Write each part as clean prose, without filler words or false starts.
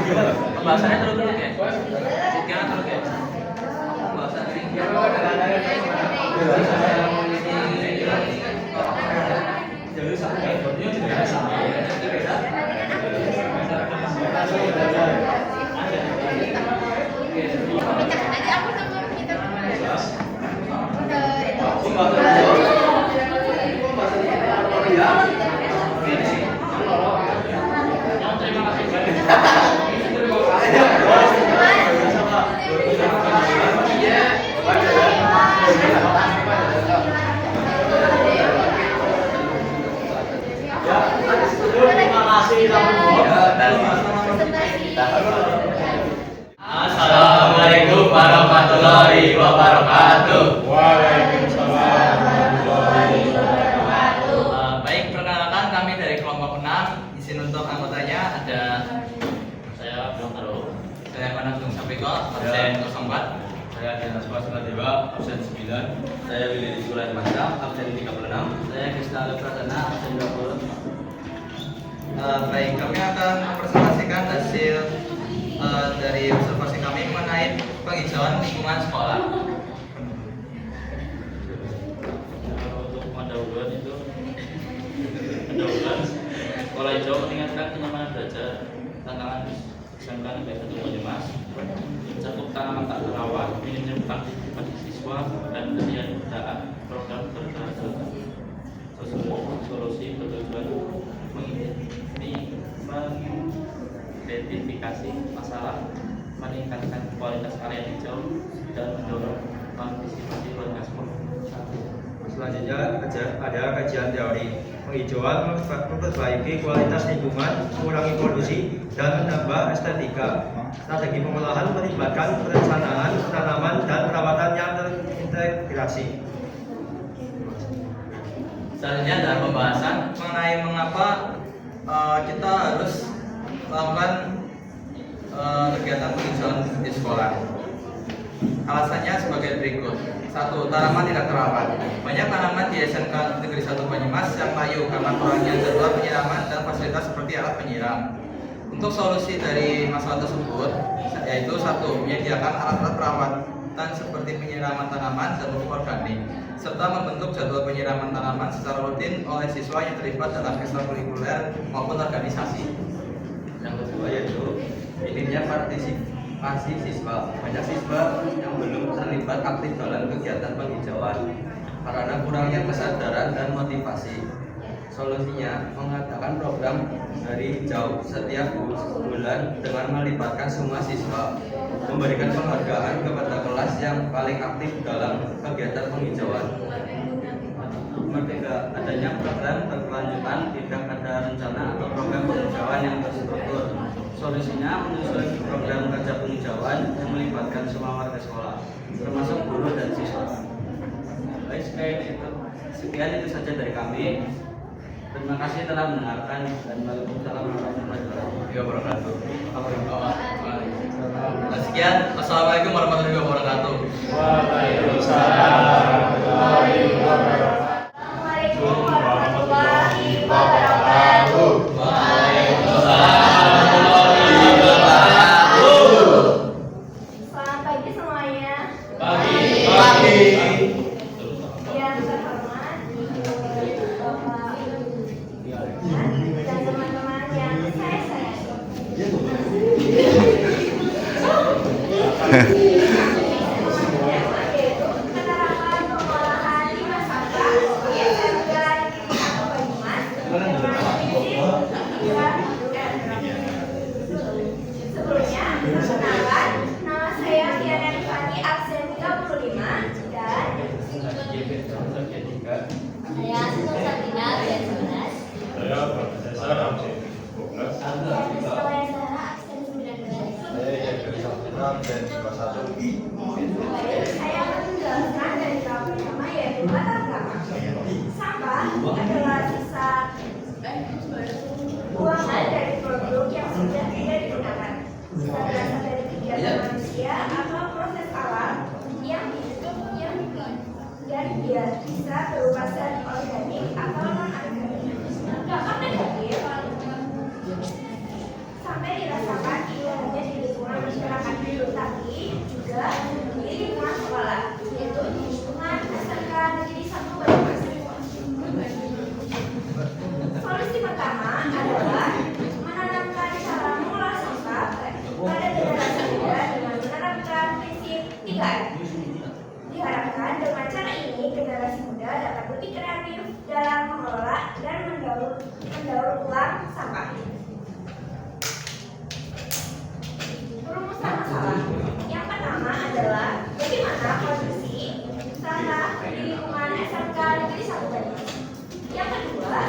Pembahasannya terus ya. Gimana terus ya? Pembahasannya. Assalamualaikum warahmatullahi wabarakatuh. Waalaikumsalam warahmatullahi wabarakatuh. Baik, perkenalkan kami dari kelompok 6. Izin untuk anggotanya ada Saya Bang Taro. saya Panang Sampiko, absen 04. Saya Dinas Pasca Dewa, absen 9. Saya Willy Isulan Masa, absen 36. Saya Krista Pratana, absen 20. Baik, kami akan mempresentasikan hasil dari observasi kami mengenai penghijauan lingkungan sekolah. Untuk pendahuluan itu pendahuluan sekolah hijau meningkatkan kenyamanan belajar, tantangan SMK Negeri 1 Banyumas, mencakup tanaman tak terawat, minimnya partisipasi siswa dan ketiadaan program berkelanjutan. Solusi bertujuan mengidentifikasi masalah, meningkatkan kualitas area hijau, dan mendorong partisipasi warga sekolah. Selanjutnya ada kajian teori. Penghijauan memperbaiki kualitas lingkungan, mengurangi polusi, dan menambah estetika. Strategi pengolahan melibatkan perencanaan, penanaman, dan perawatan yang terintegrasi. Selanjutnya ada pembahasan mengenai mengapa kita harus melakukan kegiatan penghijauan di sekolah. Alasannya sebagai berikut. 1. Tanaman tidak terawat. Banyak tanaman di SMK Negeri 1 Banyumas yang layu karena kurangnya jadwal penyiraman dan fasilitas seperti alat penyiram. Untuk solusi dari masalah tersebut yaitu 1. Menyediakan alat-alat perawatan seperti penyiraman tanaman dan pupuk organik, serta membentuk jadwal penyiraman tanaman secara rutin oleh siswa yang terlibat dalam ekstrakurikuler maupun organisasi. Yang kedua yaitu minimnya partisipasi siswa. Banyak siswa yang belum terlibat aktif dalam kegiatan penghijauan karena kurangnya kesadaran dan motivasi. Solusinya mengadakan program hari hijau setiap bulan dengan melibatkan semua siswa, memberikan penghargaan kepada kelas yang paling aktif dalam kegiatan penghijauan. Ketiga, adanya program berkelanjutan, tidak ada rencana atau program penghijauan yang terstruktur. Solusinya menyusun program kerja penghijauan yang melibatkan semua warga sekolah, termasuk guru dan siswa. Baik, sekian itu saja dari kami. Terima kasih telah mendengarkan dan waalaikumsalam warahmatullahi wabarakatuh. Sekian, assalamualaikum warahmatullahi wabarakatuh. Waalaikumsalam warahmatullahi wabarakatuh. Assalamualaikum warahmatullahi wabarakatuh. Selamat pagi semuanya. Pagi. Yang terhormat Bapak dan teman-teman yang saya sayangi. Yaitu penerapan pengolahan limbah sampah di SMK Negeri 1 Banyumas dengan Sebelumnya, perkenalkan, nama saya Tiana Rifani, absen 35 dan Saya Senur Sabrina, absen 11. Saya Profesor absen 12. Saya Rizky Zahra, absen 19. Saya absen 21. Baik, saya akan menjelaskan dari tahap pertama yaitu latar belakang. Sampah adalah sisa buangan dari produk yang sudah tidak digunakan. Bisa berasal dari kegiatan manusia atau proses alam yang dan dia bisa berupa zat organik atau non organik. Dampak negatif, sampah sampai dirasakan tidak hanya di lingkungan masyarakat itu, tapi juga di lingkungan sekolah, yaitu di lingkungan SMK Negeri 1 Banyumas. Solusi pertama adalah menanamkan cara mengolah sampah pada generasi muda dengan menerapkan prinsip 3R. Diharapkan dengan cara ini generasi muda dapat lebih kreatif dalam mengelola dan mendaur ulang sampah. Perumusan masalah. Yang pertama adalah bagaimana kondisi sampah di lingkungan SMK Negeri 1 Banyumas. Yang kedua,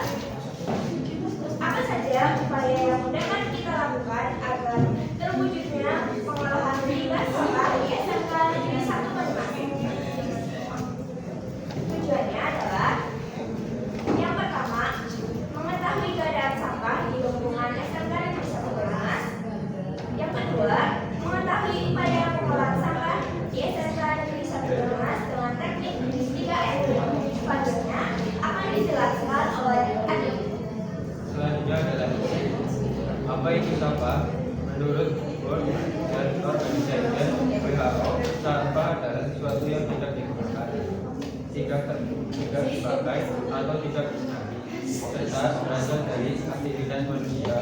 apa saja upaya yang dapat kita lakukan agar terwujudnya pengolahan limbah sampah di SMK Negeri 1 Banyumas. Tujuannya adalah yang pertama, mengetahui keadaan sampah di lingkungan SMK Negeri 1 Banyumas. Yang kedua, mengetahui upaya pengolahan sampah di SMK Negeri 1 Banyumas dengan teknik 3R. Selanjutnya akan dijelaskan oleh Adi. Selanjutnya adalah apa itu sampah? Menurut World Health Organization (WHO), sampah adalah sesuatu yang tidak digunakan, tidak dipakai atau tidak digunakan, serta berasal dari aktivitas manusia.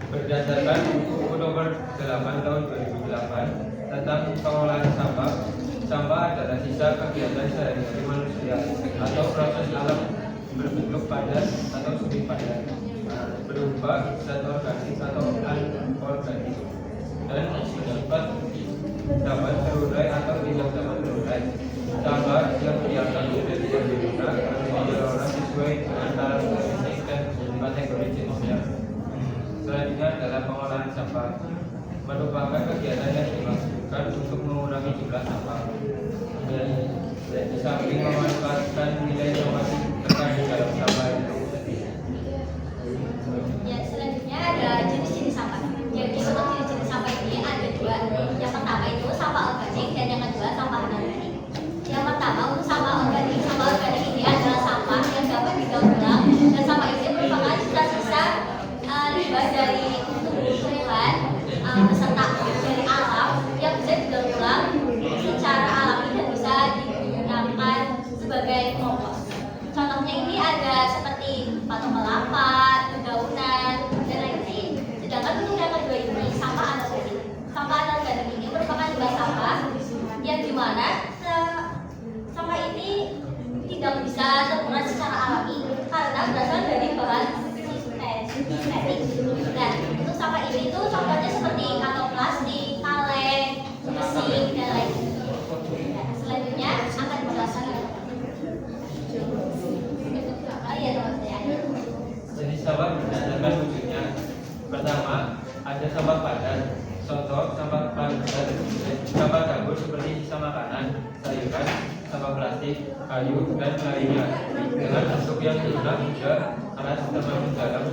Berdasarkan buku nomor 8 tahun 2008 tentang pengolahan sampah, sampah adalah sisa kegiatan sehari-hari manusia atau proses alam berbentuk padat atau semi padat, berupa zat organik atau anorganik, dan dapat terurai atau tidak dapat terurai. Sampah yang dianggap sudah tidak digunakan dikelola sesuai dengan karakteristik dan kategori jenisnya. Selanjutnya adalah pengolahan sampah, merupakan kegiatan yang dimaksudkan untuk mengurangi jumlah sampah dan di samping memanfaatkan nilai informasi terkandung dalam sampah itu. Ya, selanjutnya ada jenis-jenis sampah. Jadi untuk jenis-jenis sampah ini ada dua. Yang pertama itu sampah organik dan yang kedua sampah anorganik. Yang pertama untuk sampah organik. Sampah organik ini adalah sampah yang dapat didaur ulang dan sampah ini merupakan sisa-sisa limbah dari tumbuh-tumbuhan beserta dari alam yang bisa didaur ulang secara alami dan bisa digunakan sebagai kompos. Contohnya ini ada seperti batok kelapa, dedaunan, dan lain-lain. Sedangkan untuk yang kedua ini sampah anorganik. Sampah anorganik ini merupakan limbah sampah yang dimana sampah ini tidak bisa terurai secara alami karena berasal dari bahan sintetik. Nah, untuk sampah ini itu contohnya seperti kantong plastik, kaleng, besi, dan lain-lain. Nah, selanjutnya akan dijelaskan oleh Jenis sampah berdasarkan wujudnya. Pertama, ada sampah padat. Contoh sampah padat, sampah dapur seperti sisa makanan, sayuran, sampah plastik, kayu, dan lainnya. Dengan bentuk yang lunak juga keras termasuk dalam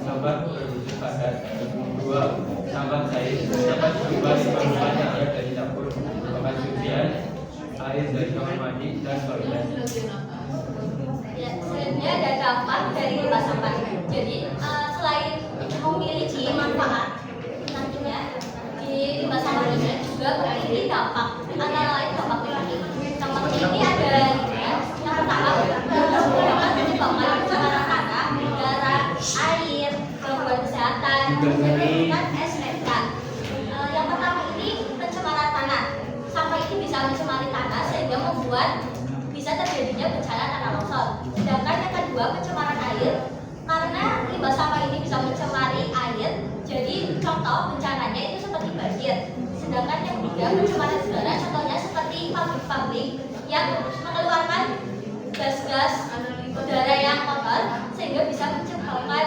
sampah berwujud padat. Dua, sampah cair dapat berupa limbah yang ada dari dapur, bekas cucian, air dari kamar mandi, dan toilet. Ya, selanjutnya ada dampak dari limbah sampah. Jadi selain memiliki manfaat, nantinya di limbah sampah ini juga memiliki dampak. Antara lain dampak negatif. Dampaknya ini ada yang pertama dapat menyebabkan pencemaran tanah, udara, air, gangguan kesehatan, dan SMK. Yang pertama ini pencemaran tanah. Sampah ini bisa mencemari tanah sehingga membuat bisa terjadinya bencana tanah longsor. Sedangkan yang kedua pencemaran air, karena limbah sampah ini bisa mencemari air, jadi contoh bencananya itu seperti banjir. Sedangkan yang ketiga pencemaran udara, contohnya seperti pabrik-pabrik yang mengeluarkan gas-gas udara yang kotor sehingga bisa menyebabkan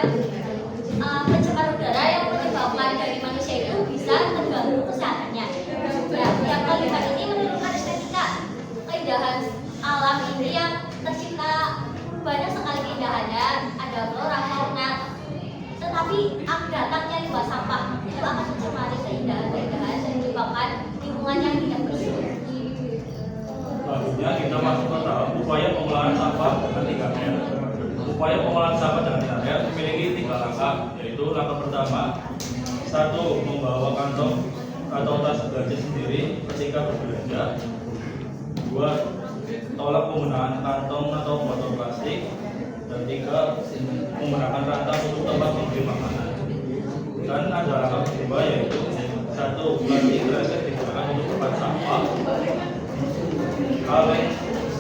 pencemaran udara yang menyebabkan dari manusia itu bisa terganggu kesehatannya. Nah, yang kelima ini menurunkan estetika keindahan alam ini yang tercipta banyak sekali keindahannya, ada flora, fauna. Tetapi datangnya limbah sampah itu akan mencemari keindahan-keindahan dan menyebabkan lingkungan yang tidak bersih. Selanjutnya kita masuk ke tahap upaya pengolahan sampah dengan 3R. Upaya pengolahan sampah dengan area memiliki 3 langkah, yaitu langkah pertama, 1. Membawa kantong atau tas belanja sendiri ketika berbelanja. 2. Tolak penggunaan kantong atau botol plastik. Dan 3. Menggunakan rantai untuk tempat membeli makanan. Dan ada langkah kedua, yaitu 1. Plastik kresek digunakan untuk tempat sampah. Kaleng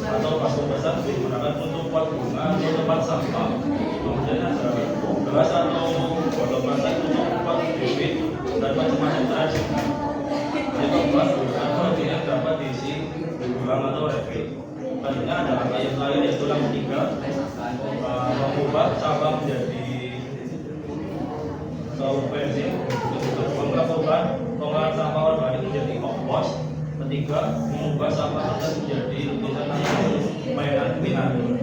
atau baskom besar digunakan untuk pot bunga atau tempat sampah. Kemudian ada gelas atau botol plastik untuk pot bibit dan macam-macam tadi. Yang keempat, botol yang dapat diisi ulang atau refill. Selanjutnya ada langkah yang lain, yaitu langkah 3, mengubah sampah menjadi bensin. Melakukan pengolahan sampah organik menjadi kompos. Ketiga, mengubah sampah kertas menjadi lukisan atau mainan miniatur.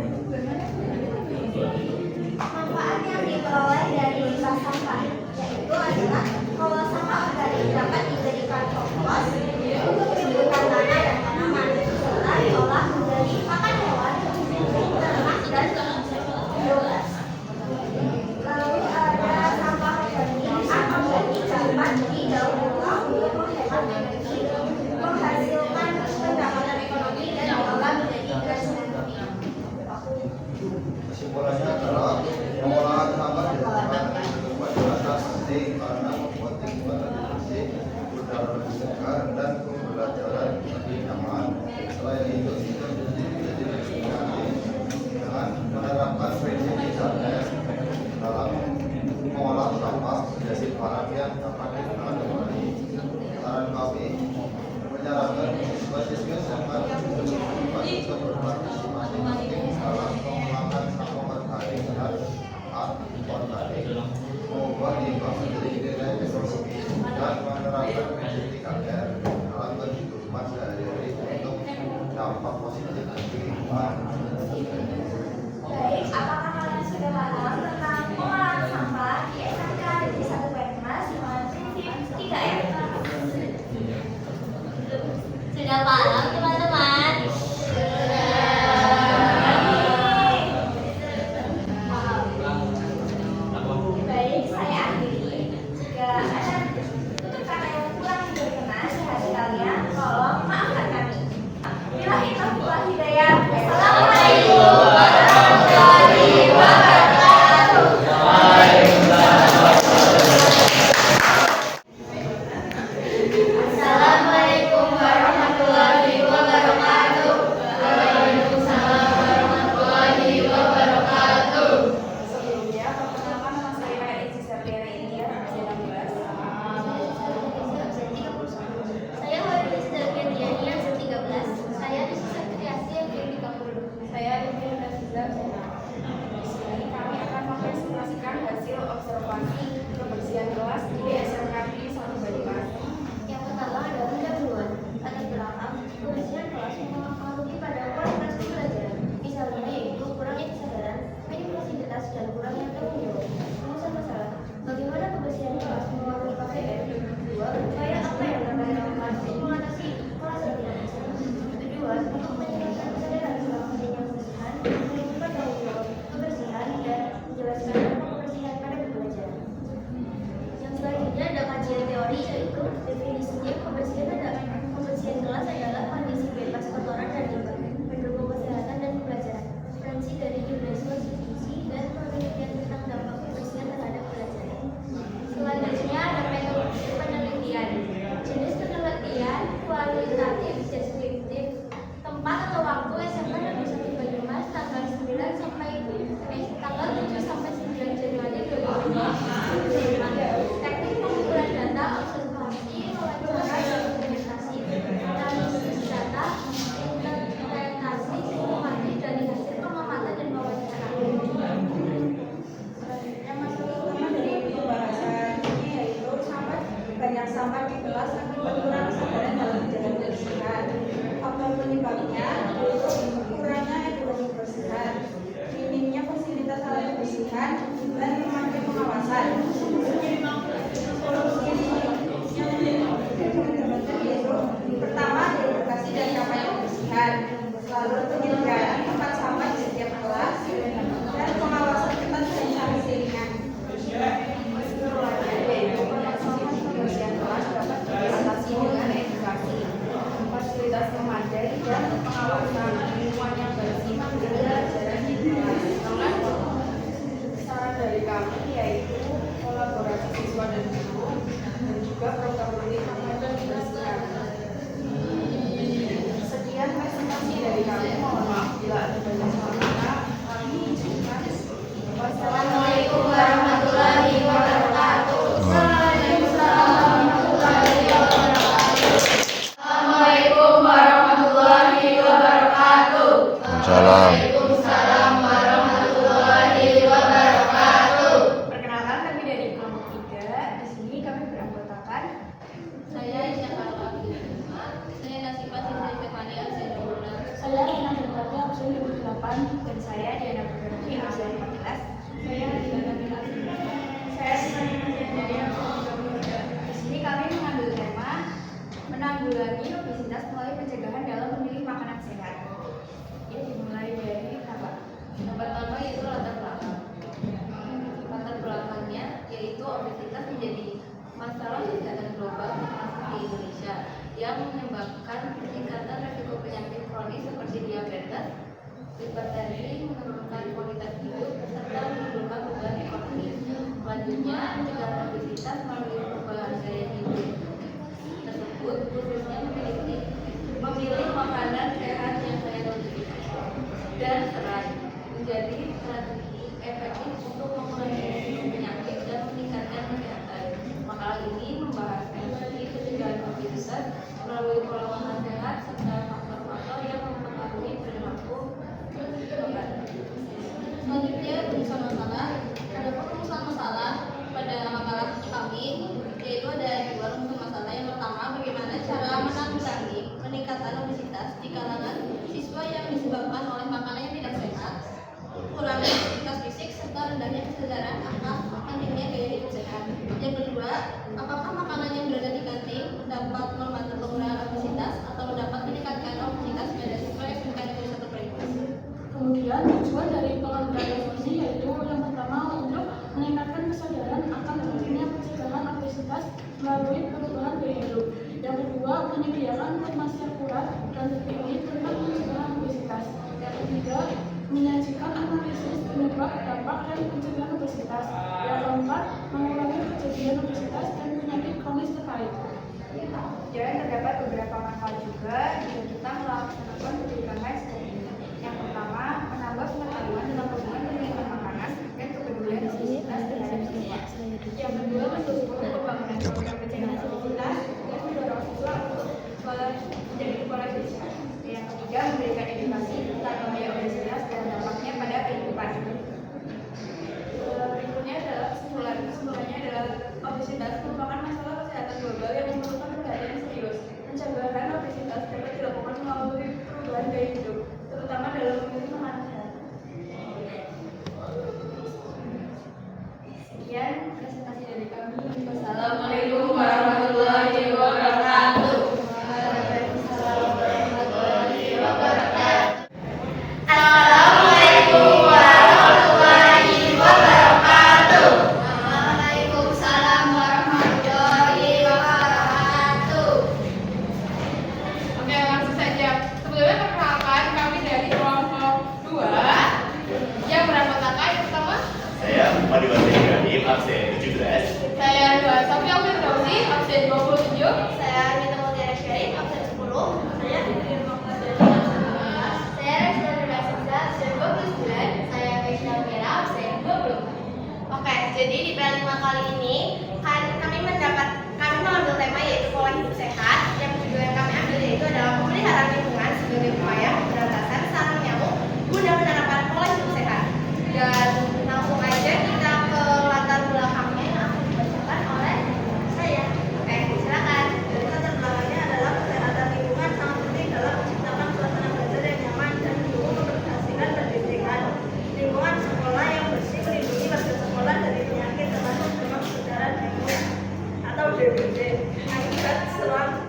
Manfaat yang diperoleh dari limbah sampah yaitu adalah kalau sampah organik dapat dijadikan kompos untuk menyuburkan tanah dan tanaman serta diolah menjadi pakan hewan, ternak dan biogas. Lalu ada sampah organik dapat didaur ulang untuk menghemat energi, menghasilkan pendapatan ekonomi dan diolah menjadi gas metode. Kesimpulannya adalah pengolahan sampah dilakukan adalah sangat penting karena membuat lingkungan lebih bersih, udara lebih segar, dan pembelajaran lebih nyaman. Selain itu juga menjadi lebih kreatif dengan menerapkan prinsip 3R dalam mengolah sampah menjadi barang yang dapat digunakan kembali. Saran kami menyarankan siswa-siswi SMA untuk berpartisipasi aktif dalam pengolahan sampah organik dan organik, mengubah limbah menjadi nilai ekonomi dan menerapkan prinsip 3R dalam kehidupan sehari-hari untuk dampak positif bagi lingkungan. Baik, apakah kalian sudah paham tentang pengolahan sampah di SMK Negeri 1 Banyumas dengan prinsip 3R? Sudah paham teman-teman? Baik, saya akhiri. Jika ada tutur kata yang kurang berkenan di hati kalian, tolong maafkan kami. Billahi taufiq wal hidayah. Assalamualaikum warahmatullahi wabarakatuh. Assalamualaikum warahmatullahi wabarakatuh. Waalaikumsalam warahmatullahi wabarakatuh. Sebelumnya, perkenalkan nama saya Eci Sardiana India, usia 16. Saya Horizon Sebagian Diania, 13. Saya di Siswa Kreasi yang 30. Saya Ivy Nafiza. Di sini kami akan mempresentasikan hasil observasi kebersihan kelas di SMK Negeri 1 Banyumas. Yang pertama adalah pendahuluan. Latar belakang kebersihan kelas mempengaruhi pada kualitas pembelajaran. Misalnya yaitu kurangnya kesadaran, minim fasilitas, dan kurangnya tanggung jawab. Rumusan masalah: bagaimana kebersihan kelas mempengaruhi KPM? 2. Upaya apa yang dapat dilakukan untuk mengatasi kelas yang tidak bersih? Tujuan untuk meningkatkan kesadaran soal pentingnya kebersihan, menunjukkan tanggung jawab kebersihan, dan menjelaskan dampak kebersihan pada pembelajaran. Yang selanjutnya ada kajian teori, yaitu definisinya kebersihan kelas adalah kondisi bebas kotoran dan limbah, mendukung kesehatan dan pembelajaran. Referensi dari Universal CDC dan penelitian tentang dampak kebersihan terhadap pelajaran. Selanjutnya ada metode penelitian. Jenis penelitian kualitatif deskriptif. Tempat atau waktu SMK Negeri 1 Banyumas tanggal 9 sampai tanggal 7 sampai 9 Januari 2025. Teknik pengumpulan data, observasi, wawancara, dan dokumentasi, analisis data, interpretasi, simulasi dari hasil pengamatan dan wawancara. Selanjutnya masalah utama dari pembahasan ini yaitu banyak sampah di kelas akibat kurang kesadaran dalam menjaga kebersihan. Faktor penyebabnya yaitu kurangnya edukasi kebersihan, minimnya fasilitas alat kebersihan, dan lemahnya pengawasan. Solusi yang ditemukan yaitu pertama, edukasi dan kampanye kebersihan, lalu penyediaan tempat sampah di setiap kelas, dan pengawasan mempelajari dan pengawasan lingkungan yang bersih menjaga jarak di kelas. Saran dari kami yaitu kolaborasi siswa dan guru dan juga program rutin mengajar kebersihan. Sekian presentasi dari kami. Mohon maaf bila ada banyak salah kata. Kami izinkan. Wassalamualaikum warahmatullahi wabarakatuh. Assalamualaikum warahmatullahi wabarakatuh. Waalaikumsalam warahmatullahi wabarakatuh. Perkenalkan, kami dari kelompok 3. Di sini kami beranggotakan Saya Isya Farwa Abdulrahman. Saya Nasifah Sindri Stefani absen 12. saya Rina Berkati absen 28 dan saya Diana Berkati absen 14. Saya Diana Berkati. Saya Sifani dari absen 33. Di sini kami mengambil tema menanggulangi obesitas melalui pencegahan dalam memilih makanan sehat. Ya, dimulai dari apa? Yang pertama yaitu latar belakang. Latar belakangnya yaitu obesitas menjadi masalah kesehatan global termasuk di Indonesia yang menyebabkan peningkatan risiko penyakit kronis seperti diabetes, hipertensi, menurunkan kualitas hidup, serta menimbulkan beban ekonomi. Selanjutnya, pencegahan obesitas melalui perubahan gaya hidup tersebut khususnya memilih makanan sehat yang kaya nutrisi dan serat menjadi strategi efektif untuk mengurangi risiko penyakit dan meningkatkan kesehatan. Makalah ini membahas strategi pencegahan obesitas melalui pola makan sehat serta faktor-faktor yang mempengaruhi perilaku makan. Selanjutnya, rumusan masalah. Ada rumusan masalah pada makalah kami, yaitu ada 2 rumusan masalah. Yang pertama, bagaimana cara menanggulangi peningkatan obesitas di kalangan siswa yang disebabkan oleh makanan yang tidak sehat, kurangnya aktivitas fisik, serta rendahnya kesadaran akan pentingnya gaya hidup sehat. Yang kedua, apakah makanan yang berada di kantin dapat membantu pengurangan obesitas atau dapat meningkatkan obesitas pada siswa yang bukan satu prioritas? Kemudian tujuan dari kolaborasi ini yaitu yang pertama untuk meningkatkan kesadaran akan pentingnya pencegahan obesitas melalui perubahan gaya hidup. Yang kedua, menyediakan informasi akurat dan terpilih tentang pencegahan obesitas. Yang ketiga, menyajikan analisis penyebab, dampak, dan pencegahan obesitas. Yang keempat, mengurangi kejadian obesitas dan penyakit kronis terkait. Dan terdapat beberapa manfaat juga jika kita melaksanakan pencegahan seperti ini. Yang pertama, menambah pengetahuan dalam hubungan pencegahan makanan dan kepedulian obesitas terhadap siswa. Yang kedua, mendukung pembangunan program pencegahan obesitas dan mendorong siswa untuk menjadi pola hidup sehat. Yang ketiga, memberikan edukasi tentang bahaya obesitas dan dampaknya pada kehidupan. Berikutnya adalah kesimpulannya adalah obesitas merupakan masalah kesehatan global yang memerlukan perhatian serius. Pencegahan obesitas dapat dilakukan melalui perubahan gaya hidup, terutama dalam memilih makanan sehat. Sekian presentasi dari kami. Wassalamualaikum warahmatullahi wabarakatuh. Assalamualaikum warahmatullahi wabarakatuh. Waalaikumsalam warahmatullahi wabarakatuh. Oke, langsung saja. Sebelumnya perkenalkan kami dari kelompok 2 yang beranggotakan yang pertama Saya Madi Waseganim, absen 17. saya Dua Sofi Alvin Dausi, absen 27. Saya Mita Mutiara Syarif, absen 10. Saya Fitri Muhammad Dani, absen 15. Saya Resna Nurul Aziza, absen 29. Saya Keisha Mira, absen 20. Oke, jadi di PL5 kali ini kami mengambil tema yaitu pola hidup sehat. Yang judul yang kami ambil yaitu adalah pemeliharaan lingkungan sebagai upaya pemberantasan sarang nyamuk guna penerapan pola hidup sehat. Dan langsung aja kita ke latar belakangnya yang akan dibacakan oleh saya. Oke, silakan. Jadi latar belakangnya adalah kesehatan lingkungan sangat penting dalam menciptakan suasana belajar yang nyaman dan mendukung keberhasilan pendidikan. Lingkungan sekolah yang bersih melindungi warga sekolah dari penyakit termasuk demam berdarah dengue atau DBD akibat sarang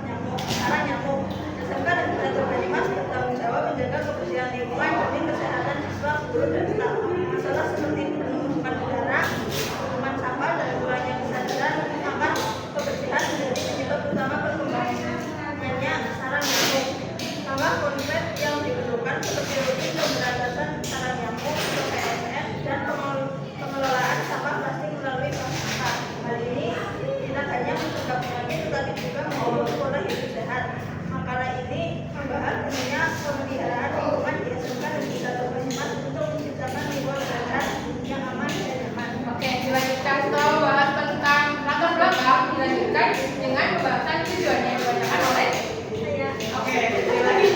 nyamuk. SMK Negeri 1 Banyumas bertanggung jawab menjaga kebersihan lingkungan demi kesehatan siswa, guru, dan staf. Masalah seperti penumpukan udara, tumpukan sampah, dan kurangnya kesadaran akan kebersihan menjadi penyebab utama perkembangannya sarang nyamuk. Tambah konsep yang diperlukan seperti rutin pemberantasan sarang nyamuk, PSN, dan pengelolaan sampah plastik melalui bank sampah. Hal ini tidak hanya mencegah penyakit tetapi juga membangun pola hidup sehat. Makalah ini membahas pentingnya pemeliharaan lingkungan di SMK Negeri 1 Banyumas untuk menciptakan lingkungan sehat yang aman dan nyaman. Oke, dilanjutkan setelah membahas tentang latar belakang, dilanjutkan dengan pembahasan tujuan yang dibacakan oleh Saya. Oke, sekali lagi.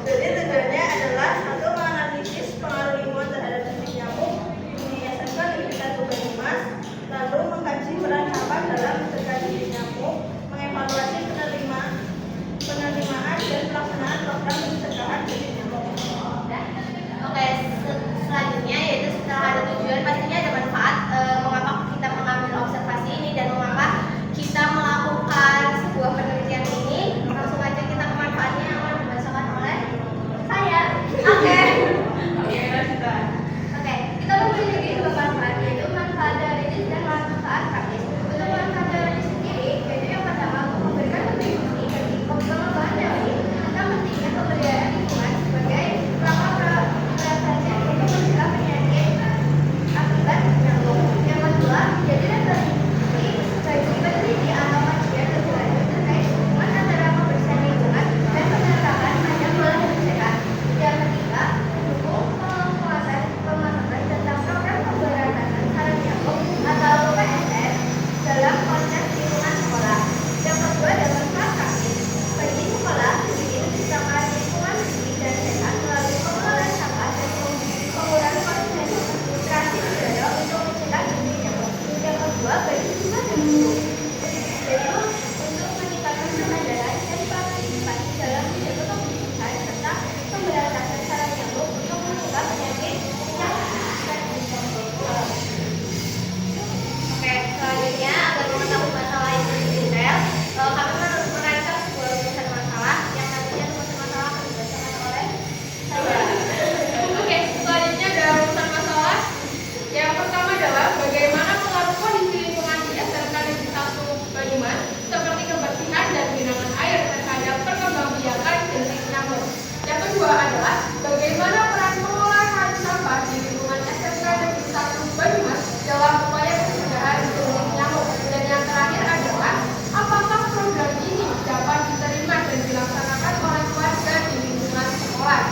Jadi tujuannya adalah satu, menganalisis pengaruh lingkungan terhadap jenis nyamuk di SMK Negeri 1 Banyumas, lalu mengkaji peran sampah dalam mencegah jenis nyamuk, mengevaluasi penerimaan dan pelaksanaan program pencegahan jenis nyamuk. Oke, selanjutnya yaitu setelah ada tujuan pastinya ada manfaat. Mengapa kita mengambil observasi ini dan mengapa kita melakukan sebuah penelitian ini? Langsung aja kita ke manfaatnya yang akan dibacakan oleh saya. Oke. Oke, kita memiliki dua manfaat, yaitu manfaat teoritis dan manfaat praktis. Untuk manfaat teoritis sendiri, yaitu yang pertama memberikan kontribusi bagi pengembangan teori tentang pentingnya pemberdayaan lingkungan sebagai pelapor prasaja untuk mencegah penyakit akibat nyamuk. Yang kedua, jadi referensi bagi peneliti atau kajian lebih lanjut terkait hubungan antara pembersihan lingkungan dan penerapan ajang pola hidup sehat. Yang ketiga, mendukung penguatan pemahaman tentang program pemberantasan sarang nyamuk atau PSN dalam konteks lingkungan sekolah. Yang kedua adalah manfaat praktis bagi sekolah untuk menciptakan lingkungan bersih dan sehat melalui pengelolaan sampah dan pengurangan konsentrasi udara untuk mencegah jenis nyamuk. Yang kedua bagi siswa dan guru, yaitu untuk meningkatkan kesadaran dan partisipasi dalam menjaga kebersihan serta pemberantasan sarang nyamuk untuk mencegah penyakit yang Oke, selanjutnya agar mengetahui masalah itu lebih detail, kami merancang sebuah rumusan masalah yang nantinya rumusan masalah akan dibacakan oleh saya. Oke, selanjutnya ada urusan masalah. Yang pertama adalah bagaimana pengaruh kondisi lingkungan di SMK Negeri 1 Banyumas seperti kebersihan dan genangan air terhadap perkembangbiakan jenis nyamuk. Yang kedua adalah bagaimana peran pengolahan sampah di lingkungan SMK Negeri 1 Banyumas dalam upaya pencegahan jenis nyamuk. Dan yang terakhir adalah apakah program ini dapat diterima dan dilaksanakan oleh warga di lingkungan sekolah.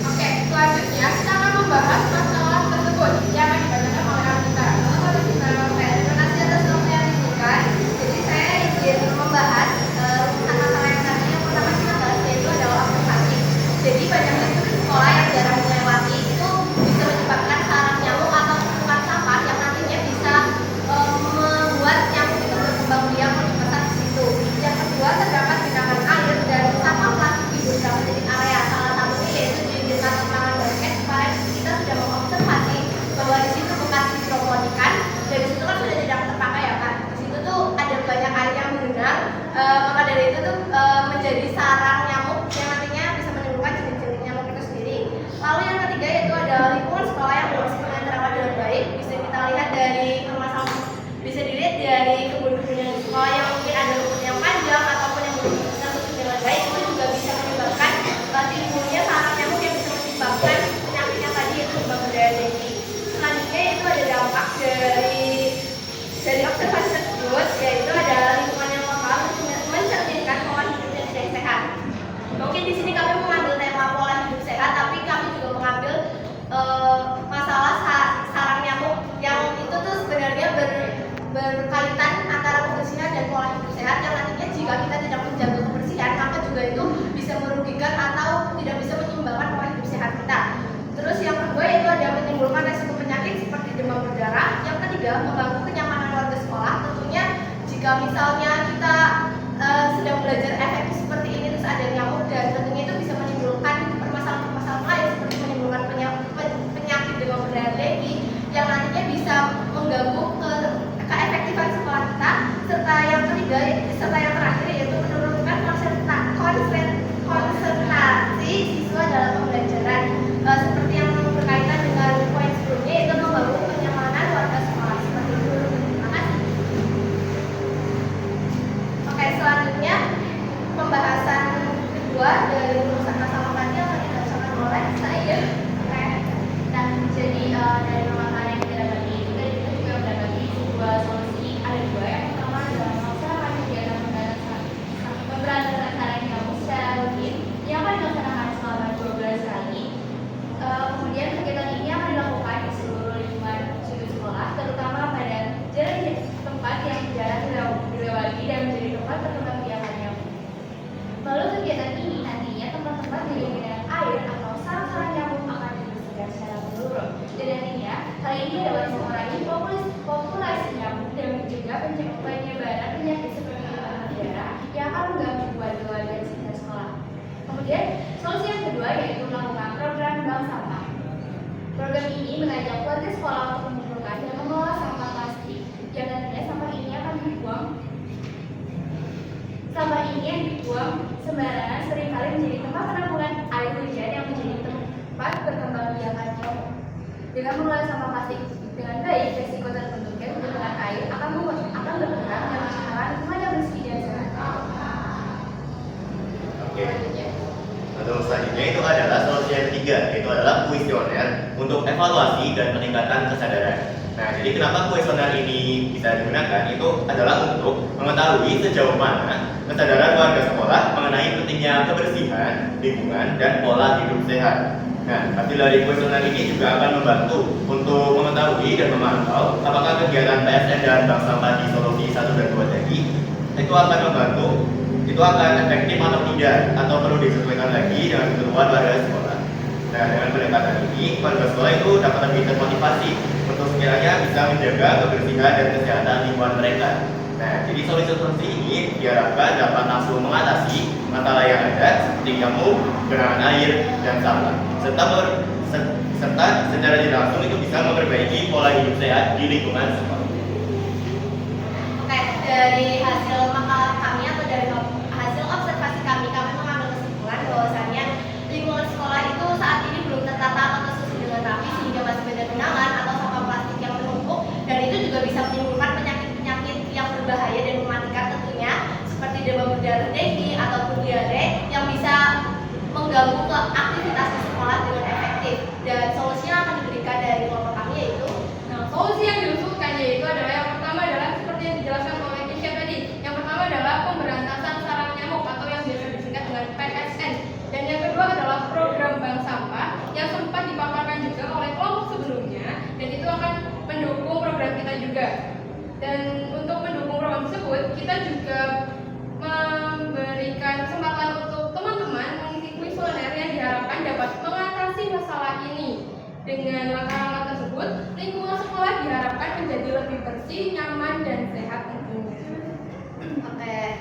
Oke, selanjutnya kita akan membahas masalah tersebut yang akan dibacakan oleh Anita. Oke, terima kasih atas waktu yang diberikan. Jadi saya izin membahas rumusan masalah yang tadi. Yang pertama kita bahas yaitu adalah observasi. Jadi banyaknya student sekolah yang jarang melewati itu bisa menyebabkan sarang nyamuk atau tumpukan sampah yang nantinya bisa membuat nyamuk itu berkembang biak lebih besar di situ. Yang kedua, terdapat genangan air dan sampah plastik di beberapa titik area. Salah satunya yaitu di dekat lapangan basket. Kemarin kita sudah mengobservasi bahwa di situ bekas hidroponikan dan di situ kan sudah tidak terpakai ya kan. Di situ tuh ada banyak air yang berenang, maka dari itu tuh menjadi sarang nyamuk yang nantinya bisa menimbulkan jenis-jenis nyamuk itu sendiri. Lalu yang ketiga yaitu ada lingkungan sekolah yang belum sepenuhnya terawat dengan baik. Bisa kita lihat dari permasalahan, bisa dilihat dari kebun-kebun di sekolah yang mungkin ada rumput yang panjang ataupun yang belum tertutup dengan baik, itu juga bisa menyebabkan timbulnya sarang nyamuk yang bisa menyebabkan penyakit yang tadi yaitu bakteri dengue. Selanjutnya itu ada dampak dari observasi tersebut, yaitu ada lingkungan yang lokal mencerminkan pola hidup yang tidak sehat. Mungkin di sini kami mengambil tema pola hidup sehat, tapi kami juga mengambil masalah sarang nyamuk yang itu tuh sebenarnya berkaitan antara kebersihan dan pola hidup sehat, yang nantinya jika kita tidak menjaga kebersihan maka juga itu bisa merugikan atau tidak bisa menyeimbangkan pola hidup sehat kita. Terus yang kedua itu ada menimbulkan resiko penyakit seperti demam berdarah. Yang ketiga, mengganggu kenyamanan warga sekolah. Tentunya jika misalnya kita sedang belajar efektif seperti ini terus ada nyamuk, dan tentunya itu bisa menimbulkan permasalahan-permasalahan lain seperti menimbulkan penyakit demam berdarah lagi yang nantinya bisa mengganggu keefektifan sekolah kita. Serta yang terakhir yaitu menurunkan konsentrasi siswa dalam pembelajaran. Seperti yang berkaitan dengan poin sebelumnya, itu mengganggu kenyamanan warga sekolah. Seperti itu. Terima kasih. yang dibuang sembarangan seringkali menjadi tempat penampungan air hujan yang menjadi tempat berkembangbiakan nyamuk. Dengan mengelola sampah plastik dengan baik, resiko terbentuknya kebutuhan air akan berkurang dan menciptakan lingkungan yang bersih dan sehat. Oke. Untuk selanjutnya itu adalah solusi yang ketiga, yaitu adalah kuesioner untuk evaluasi dan peningkatan kesadaran. Nah, jadi kenapa kuesioner ini bisa digunakan? Itu adalah untuk mengetahui sejauh mana kesadaran warga sekolah mengenai pentingnya kebersihan, lingkungan, dan pola hidup sehat. Nah, hasil dari kuesioner ini juga akan membantu untuk mengetahui dan memantau apakah kegiatan PSN dan bank sampah di solusi 1 dan 2 tadi itu akan efektif atau tidak, atau perlu disesuaikan lagi dengan kebutuhan warga sekolah. Nah, dengan pendekatan ini, warga sekolah itu dapat lebih termotivasi untuk sekiranya bisa menjaga kebersihan dan kesehatan lingkungan mereka. Nah, jadi solusi-solusi ini diharapkan dapat langsung mengatasi masalah yang ada seperti nyamuk, genangan air, dan sampah, serta secara tidak langsung itu bisa memperbaiki pola hidup sehat di lingkungan sekolah. Oke, dari hasil makalah kami atau dari hasil observasi kami mengambil kesimpulan bahwasannya lingkungan sekolah itu saat ini belum tertata atau tersusun dengan rapi sehingga masih banyak genangan atau sampah plastik yang menumpuk, dan itu juga bisa menimbulkan penyakit-penyakit yang berbahaya dan mematikan tentunya seperti demam berdarah, dengue ataupun diare yang bisa mengganggu ke aktivitas di sekolah dengan efektif. Dan solusi yang akan diberikan dari kelompok kami yaitu Solusi yang diusulkan yaitu adalah yang pertama adalah seperti yang dijelaskan oleh Kisha tadi. Yang pertama adalah pemberantasan sarang nyamuk atau yang biasa disingkat dengan PSN. Dan yang kedua adalah program bank sampah yang sempat dipaparkan juga oleh kelompok sebelumnya, dan itu akan mendukung program kita juga. Dan untuk mendukung program tersebut, kita juga memberikan kesempatan untuk teman-teman mengisi kuesioner yang diharapkan dapat mengatasi masalah ini. Dengan langkah-langkah tersebut, lingkungan sekolah diharapkan menjadi lebih bersih, nyaman, dan sehat tentunya. Oke,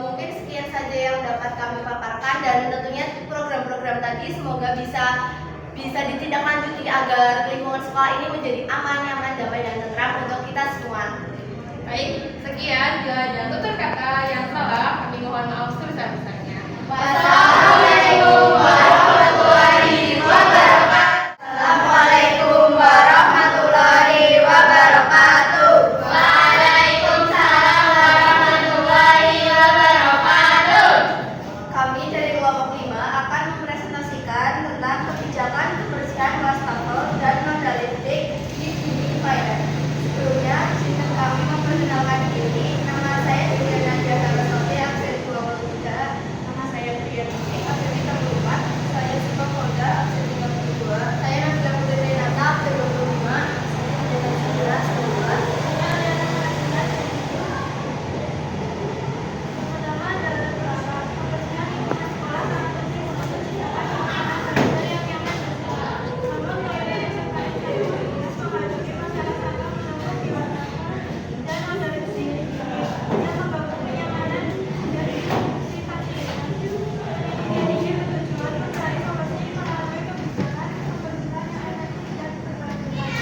mungkin sekian saja yang dapat kami paparkan, dan tentunya program-program tadi semoga bisa ditindaklanjuti agar lingkungan sekolah ini menjadi aman, nyaman, damai, dan tentram untuk kita semua. Baik, sekian. Bila ada tutur kata yang salah, kami mohon maaf sebesar-besarnya. Wassalamualaikum warahmatullahi wabarakatuh. Assalamualaikum warahmatullahi wabarakatuh. Waalaikumsalam warahmatullahi wabarakatuh. Kami dari kelompok 5 akan mempresentasikan tentang kebijakan kebersihan wastafel dan noda listrik di dinding toilet. Sebelumnya, izinkan kami memperkenalkan diri. Nama saya Dina Nadia Kalasote, absen 23. Nama saya Trian Ningsih, absen 34. Saya Sifat Polda, absen 32. Saya Nabila Putri Renata, absen 25. Saya Nabila 11. Pertama adalah kebersihan lingkungan sekolah sangat penting untuk menciptakan lingkungan yang nyaman dan sehat. Sama mulai dari SMK menghadapi masyarakat dan noda listrik yang membangun kenyamanan dari sifat fasilitas. Ini bertujuan mencari solusi melalui kebijakan kebersihan yang efektif dan berkelanjutan.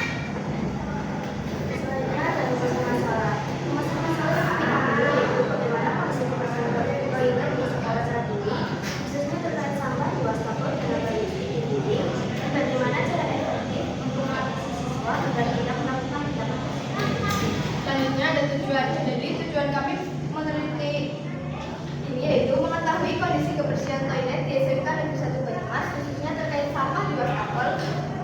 Selanjutnya ada masalah. Masalah seperti apa yaitu bagaimana kondisi kebersihan toilet di sekolah saat ini, khususnya terkait sampah di wastafel dan baik di dinding, dan bagaimana cara efektif untuk mengatasi siswa agar tidak melakukan tindakan tersebut. Selanjutnya ada tujuan. Jadi tujuan kami meneliti ini yaitu mengetahui kondisi kebersihan toilet di SMK Negeri 1 Banyumas, khususnya terkait sampah di wastafel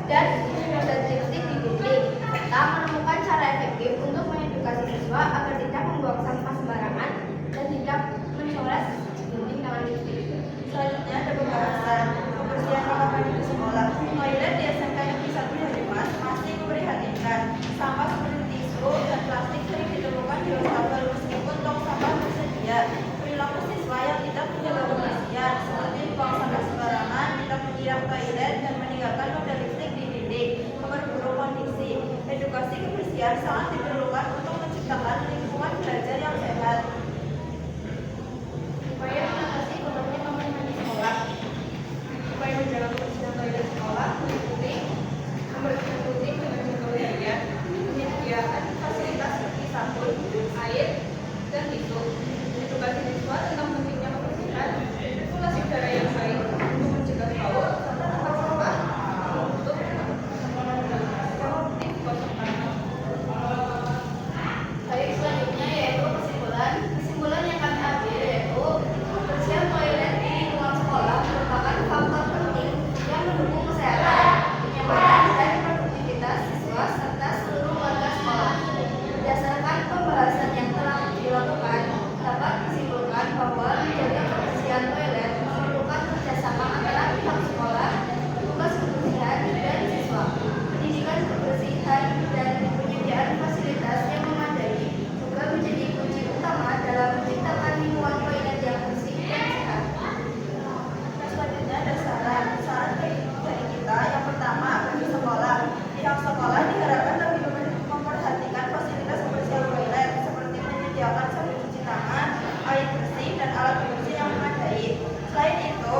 dan noda listrik di dinding, serta menemukan cara efektif untuk mengedukasi siswa agar tidak membuang sampah sembarangan dan tidak mencoret dinding dengan listrik. Selanjutnya ada pembahasan kebersihan kamar mandi di sekolah. Toilet di SMK Negeri 1 Banyumas masih memprihatinkan. Sampah seperti tisu dan plastik sering ditemukan di wastafel meskipun tong sampah tersedia. Perilaku siswa yang tidak menjaga kebersihan seperti buang sampah sembarangan, tidak menyiram toilet, dan meninggalkan noda listrik di dinding memperburuk kondisi. Edukasi kebersihan sangat diperlukan untuk menciptakan lingkungan belajar yang sehat. Upaya mengatasi kotornya kamar mandi sekolah. Upaya menjaga kebersihan toilet sekolah meliputi membersihkan puting dengan bergaya, menyediakan fasilitas seperti sabun, air, dan tisu. Edukasi siswa tentang pentingnya sabun cuci tangan, air bersih, dan alat pembersih yang memadai. Selain itu,